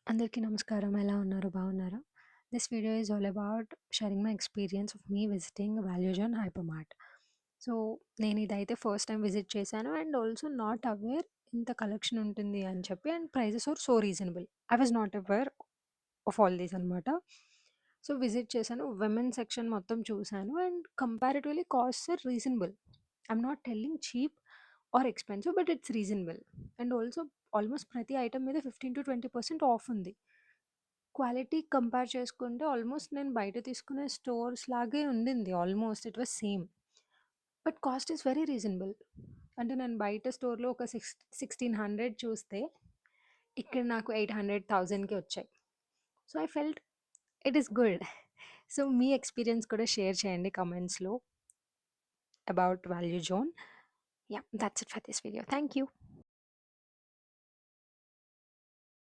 అందరికీ నమస్కారం. ఎలా ఉన్నారు? బాగున్నారా? This video is all about sharing my experience of me visiting Value Zone Hypermart. So, నేను ఇదైతే ఫస్ట్ టైమ్ విజిట్ చేశాను అండ్ ఆల్సో నాట్ అవేర్ ఇంత కలెక్షన్ ఉంటుంది అని చెప్పి and prices are so reasonable. I was not aware of all these అనమాట. So, visit చేశాను. Women section మొత్తం చూశాను and comparatively costs are reasonable. I'm not telling cheap or expensive but it's reasonable. And also almost ప్రతి item మీద 15-20% of ఉంది. Quality compare చేసుకుంటే almost నేను బయట తీసుకునే స్టోర్స్ లాగే ఉండింది. Almost it was same. But cost is very reasonable. అంటే నేను బయట స్టోర్‌లో ఒక 1600 చూస్తే, ఇక్కడ నాకు 800, 1000కి వచ్చాయి. So, I felt it is good. So, me experience కూడా షేర్ చేయండి కామెంట్స్‌లో about value zone. Yeah! That's it for this video. Thank you.